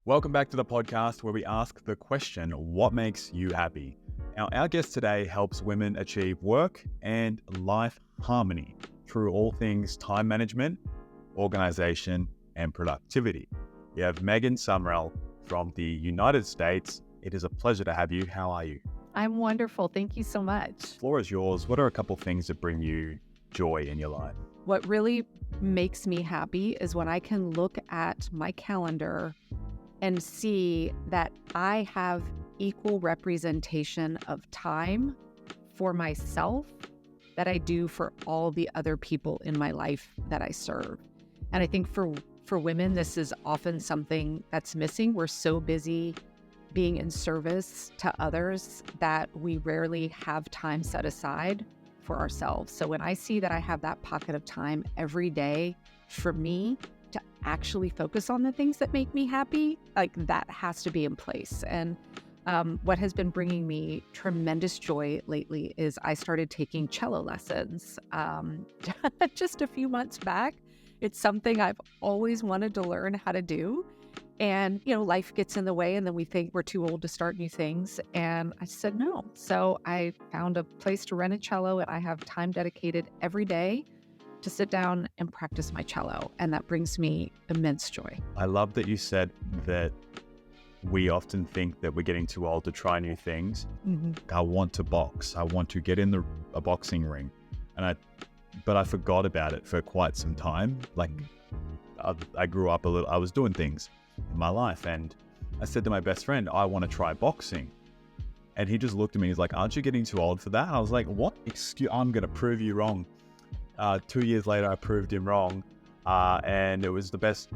Welcome back to the podcast where we ask the question, what makes you happy? Now, our guest today helps women achieve work and life harmony through all things time management, organization, and productivity. We have Megan Sumrell from the United States. It is a pleasure to have you. How are you? I'm wonderful. Thank you so much. The floor is yours. What are a couple things that bring you joy in your life? What really makes me happy is when I can look at my calendar and see that I have equal representation of time for myself that I do for all the other people in my life that I serve. And I think for women, this is often something that's missing. We're so busy being in service to others that we rarely have time set aside for ourselves. So when I see that I have that pocket of time every day for me to actually focus on the things that make me happy, like that has to be in place. And what has been bringing me tremendous joy lately is I started taking cello lessons just a few months back. It's something I've always wanted to learn how to do. And, life gets in the way and then we think we're too old to start new things. And I said no. So I found a place to rent a cello and I have time dedicated every day to sit down and practice my cello. And that brings me immense joy. I love that you said that we often think that we're getting too old to try new things. Mm-hmm. I want to box. I want to get in a boxing ring. But I forgot about it for quite some time. Like I grew up I was doing things in my life and I said to my best friend, I want to try boxing. And he just looked at me, he's like, aren't you getting too old for that? I was like, what? I'm going to prove you wrong. 2 years later, I proved him wrong. And it was the best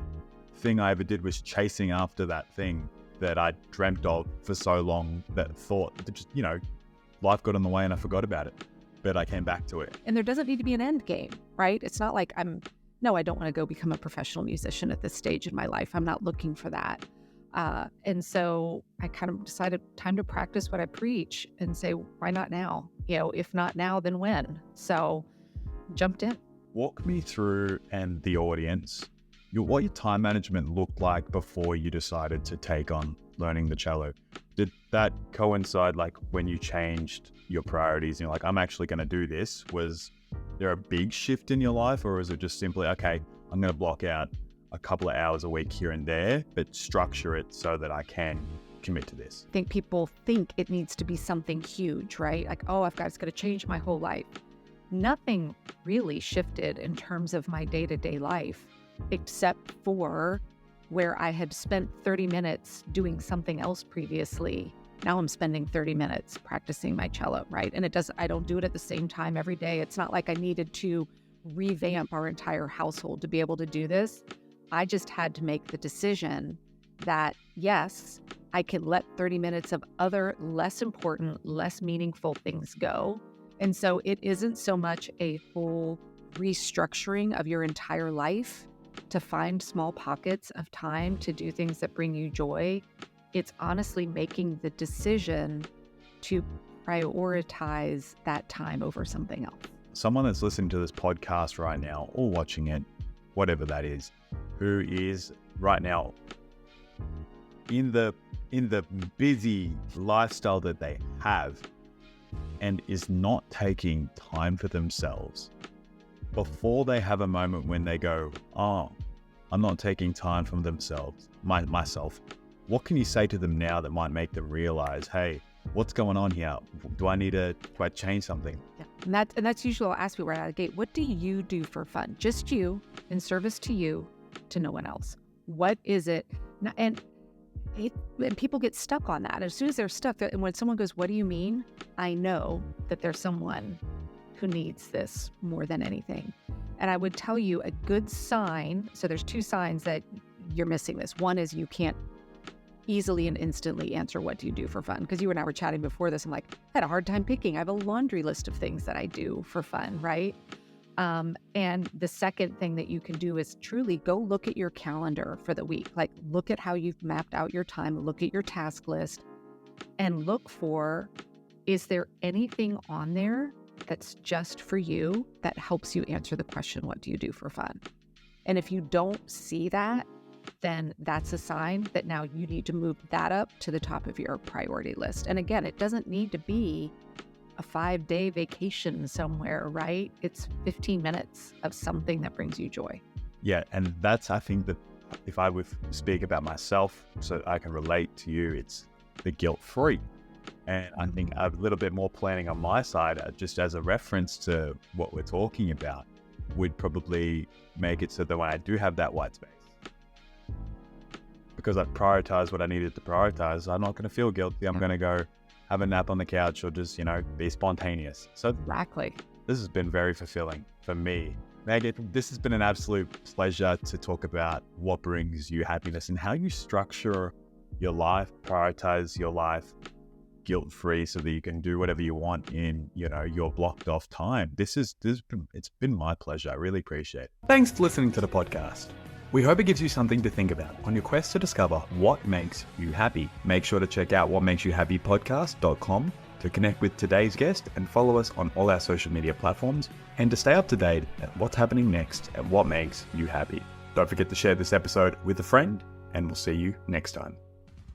thing I ever did was chasing after that thing that I dreamt of for so long, that thought that just, life got in the way and I forgot about it. But I came back to it. And there doesn't need to be an end game, right? It's not like I don't want to go become a professional musician at this stage in my life. I'm not looking for that. And so I kind of decided time to practice what I preach and say, why not now? If not now, then when? So jumped in. Walk me through and the audience, what your time management looked like before you decided to take on learning the cello. Did that coincide like when you changed your priorities and you're like, I'm actually going to do this? Was there a big shift in your life, or is it just simply, okay, I'm going to block out a couple of hours a week here and there, but structure it so that I can commit to this? I think people think it needs to be something huge, right? Like, oh, it's got to change my whole life. Nothing really shifted in terms of my day-to-day life, except for where I had spent 30 minutes doing something else previously. Now I'm spending 30 minutes practicing my cello, right? And I don't do it at the same time every day. It's not like I needed to revamp our entire household to be able to do this. I just had to make the decision that, yes, I can let 30 minutes of other less important, less meaningful things go. And so it isn't so much a full restructuring of your entire life to find small pockets of time to do things that bring you joy. It's honestly making the decision to prioritize that time over something else. Someone that's listening to this podcast right now or watching it, whatever that is, who is right now in the busy lifestyle that they have and is not taking time for themselves, before they have a moment when they go, oh, I'm not taking time from themselves, myself, what can you say to them now that might make them realize, hey, what's going on here? Do I change something? Yeah. And that's usually I'll ask people right out of the gate, what do you do for fun? Just you, in service to you, to no one else. What is it? And people get stuck on that. As soon as they're stuck, and when someone goes, what do you mean? I know that there's someone who needs this more than anything. And I would tell you a good sign. So there's two signs that you're missing this. One is you can't easily and instantly answer, what do you do for fun? Because you and I were chatting before this. I'm like, I had a hard time picking. I have a laundry list of things that I do for fun, right? And the second thing that you can do is truly go look at your calendar for the week. Like, look at how you've mapped out your time, look at your task list, and look for, is there anything on there that's just for you that helps you answer the question, what do you do for fun? And if you don't see that, then that's a sign that now you need to move that up to the top of your priority list. And again, it doesn't need to be a 5-day vacation somewhere, right? It's 15 minutes of something that brings you joy. Yeah. And that's, I think that if I would speak about myself so I can relate to you, it's the guilt-free. And I think a little bit more planning on my side, just as a reference to what we're talking about, would probably make it so that when I do have that white space, because I've prioritized what I needed to prioritize, I'm not going to feel guilty. I'm going to go have a nap on the couch or just, be spontaneous. So Exactly. this has been very fulfilling for me. Megan, this has been an absolute pleasure to talk about what brings you happiness and how you structure your life, prioritize your life guilt-free so that you can do whatever you want in, your blocked off time. It's been my pleasure. I really appreciate it. Thanks for listening to the podcast. We hope it gives you something to think about on your quest to discover what makes you happy. Make sure to check out whatmakesyouhappypodcast.com to connect with today's guest and follow us on all our social media platforms and to stay up to date at what's happening next and what makes you happy. Don't forget to share this episode with a friend, and we'll see you next time.